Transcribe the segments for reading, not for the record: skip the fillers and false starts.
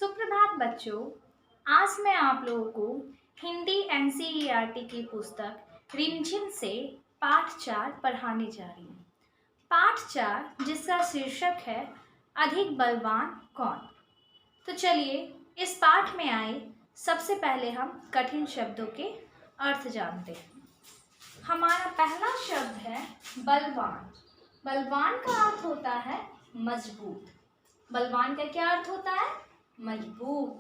सुप्रभात बच्चों। आज मैं आप लोगों को हिंदी एनसीईआरटी की पुस्तक रिमझिम से पाठ 4 पढ़ाने जा रही हूँ। पाठ 4 जिसका शीर्षक है अधिक बलवान कौन। तो चलिए इस पाठ में आए सबसे पहले हम कठिन शब्दों के अर्थ जानते हैं। हमारा पहला शब्द है बलवान। बलवान का अर्थ होता है मजबूत। बलवान का क्या अर्थ होता है? मजबूत।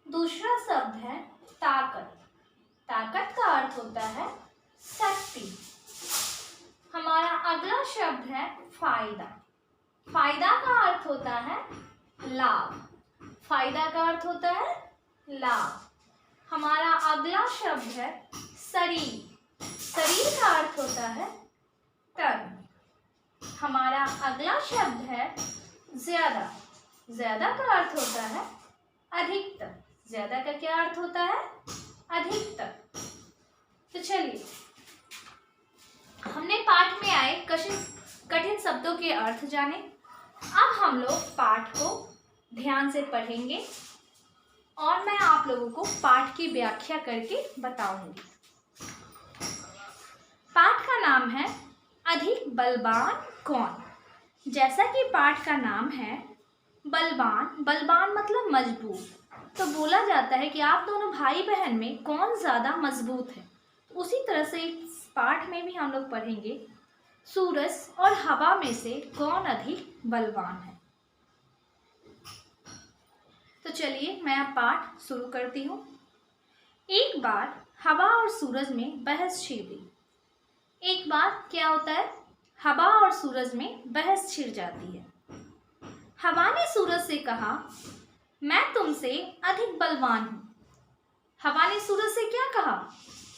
दूसरा शब्द है ताकत। ताकत का अर्थ होता है शक्ति। हमारा अगला शब्द है फायदा। फायदा का अर्थ होता है लाभ। फायदा का अर्थ होता है लाभ। हमारा अगला शब्द है शरीर। शरीर का अर्थ होता है तन। हमारा अगला शब्द है ज्यादा। ज्यादा का अर्थ होता है अधिकतर। ज्यादा का क्या अर्थ होता है? अधिकतर। तो चलिए हमने पाठ में आए कठिन शब्दों के अर्थ जाने। अब हम लोग पाठ को ध्यान से पढ़ेंगे और मैं आप लोगों को पाठ की व्याख्या करके बताऊंगी। पाठ का नाम है अधिक बलवान कौन। जैसा कि पाठ का नाम है बलवान, बलवान मतलब मजबूत, तो बोला जाता है कि आप दोनों भाई बहन में कौन ज़्यादा मजबूत है। उसी तरह से इस पाठ में भी हम लोग पढ़ेंगे सूरज और हवा में से कौन अधिक बलवान है। तो चलिए मैं अब पाठ शुरू करती हूँ। एक बार हवा और सूरज में बहस छिड़ गई। एक बार क्या होता है? हवा और सूरज में बहस छिड़ जाती है। हवा ने सूरज से कहा, मैं तुमसे अधिक बलवान हूँ। हवा ने सूरज से क्या कहा?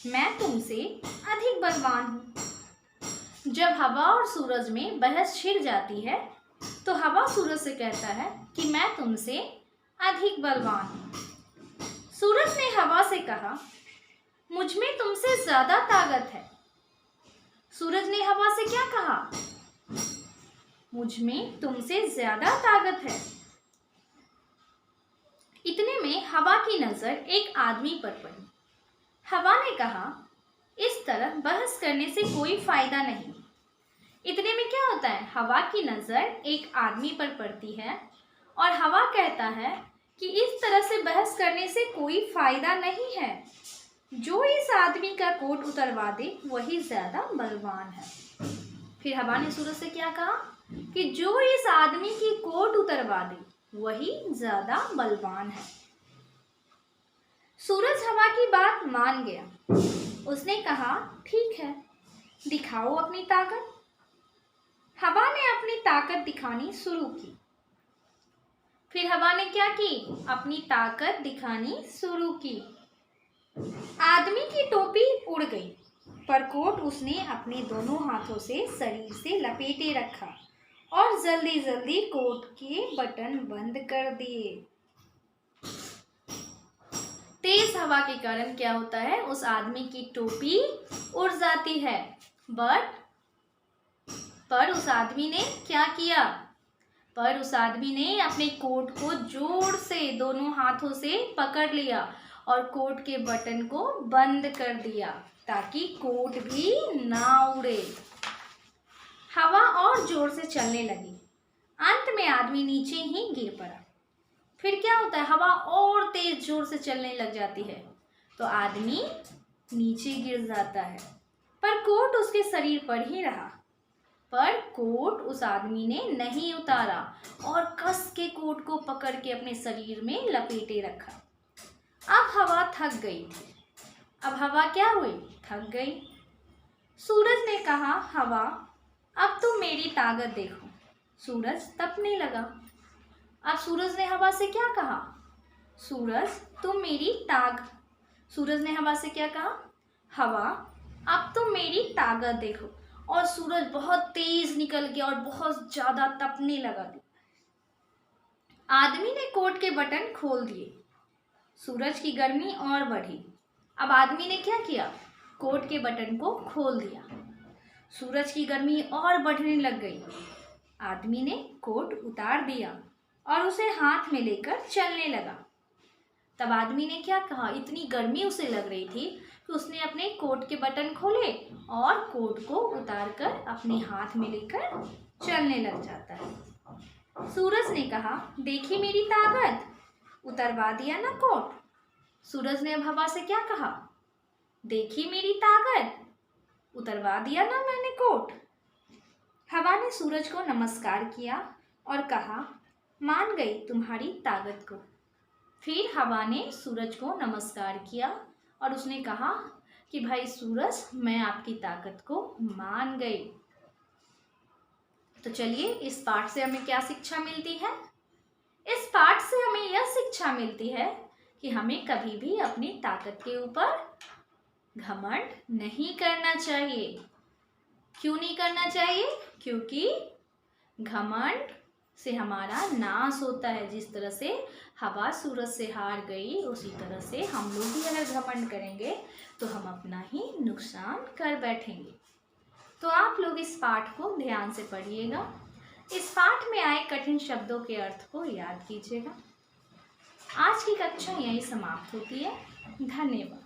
मैं तुमसे अधिक बलवान हूँ। जब हवा और सूरज में बहस छिड़ जाती है तो हवा सूरज से कहता है कि मैं तुमसे अधिक बलवान हूँ। सूरज ने हवा से कहा, मुझ में तुमसे ज्यादा ताकत है। सूरज ने हवा से क्या कहा? मुझ में तुमसे ज्यादा ताकत है। इतने में हवा की नजर एक आदमी पर पड़ी। हवा ने कहा, इस तरह बहस करने से कोई फायदा नहीं। इतने में क्या होता है? हवा की नजर एक आदमी पर पड़ती है और हवा कहता है कि इस तरह से बहस करने से कोई फायदा नहीं है। जो इस आदमी का कोट उतरवा दे वही ज्यादा बलवान है। फिर हवा ने सूरज से क्या कहा कि जो इस आदमी की कोट उतरवा दे वही ज्यादा बलवान है। सूरज हवा की बात मान गया। उसने कहा, ठीक है, दिखाओ अपनी ताकत। हवा ने अपनी ताकत दिखानी शुरू की। फिर हवा ने क्या की? अपनी ताकत दिखानी शुरू की। आदमी की टोपी उड़ गई, पर कोट उसने अपने दोनों हाथों से शरीर से लपेटे रखा और जल्दी जल्दी कोट के बटन बंद कर दिए। तेज हवा के कारण क्या होता है? उस आदमी की टोपी उड़ जाती है। पर उस आदमी ने क्या किया? पर उस आदमी ने अपने कोट को जोर से दोनों हाथों से पकड़ लिया और कोट के बटन को बंद कर दिया ताकि कोट भी ना उड़े। हवा और जोर से चलने लगी। अंत में आदमी नीचे ही गिर पड़ा। फिर क्या होता है? हवा और तेज जोर से चलने लग जाती है तो आदमी नीचे गिर जाता है, पर कोट उसके शरीर पर ही रहा। पर कोट उस आदमी ने नहीं उतारा और कस के कोट को पकड़ के अपने शरीर में लपेटे रखा। अब हवा थक गई थी। अब हवा क्या हुई? थक गई। सूरज ने कहा, हवा अब तुम मेरी ताकत देखो। सूरज तपने लगा। अब सूरज ने हवा से क्या कहा? सूरज ने हवा से क्या कहा? हवा अब तुम मेरी ताकत देखो। और सूरज बहुत तेज निकल गया और बहुत ज्यादा तपने लगा। आदमी ने कोट के बटन खोल दिए। सूरज की गर्मी और बढ़ी। अब आदमी ने क्या किया? कोट के बटन को खोल दिया। सूरज की गर्मी और बढ़ने लग गई। आदमी ने कोट उतार दिया। और उसे हाथ में लेकर चलने लगा। तब आदमी ने क्या कहा, इतनी गर्मी उसे लग रही थी कि उसने अपने कोट के बटन खोले और कोट को उतारकर अपने हाथ में लेकर चलने लग जाता है। सूरज ने कहा, देखिए मेरी ताकत, उतरवा दिया ना कोट। सूरज ने अब हवा से क्या कहा, देखिए मेरी ताकत, उतरवा दिया ना मैंने कोट। हवा ने सूरज को नमस्कार किया और कहा, मान गई तुम्हारी ताकत को। फिर हवा ने सूरज को नमस्कार किया और उसने कहा कि भाई सूरज, मैं आपकी ताकत को मान गई। तो चलिए, इस पाठ से हमें क्या शिक्षा मिलती है? इस पाठ से हमें यह शिक्षा मिलती है कि हमें कभी भी अपनी ताकत के ऊपर घमंड नहीं करना चाहिए। क्यों नहीं करना चाहिए? क्योंकि घमंड से हमारा नाश होता है। जिस तरह से हवा सूरज से हार गई, उसी तरह से हम लोग भी अगर घमंड करेंगे तो हम अपना ही नुकसान कर बैठेंगे। तो आप लोग इस पाठ को ध्यान से पढ़िएगा। इस पाठ में आए कठिन शब्दों के अर्थ को याद कीजिएगा। आज की कक्षा यहीं समाप्त होती है। धन्यवाद।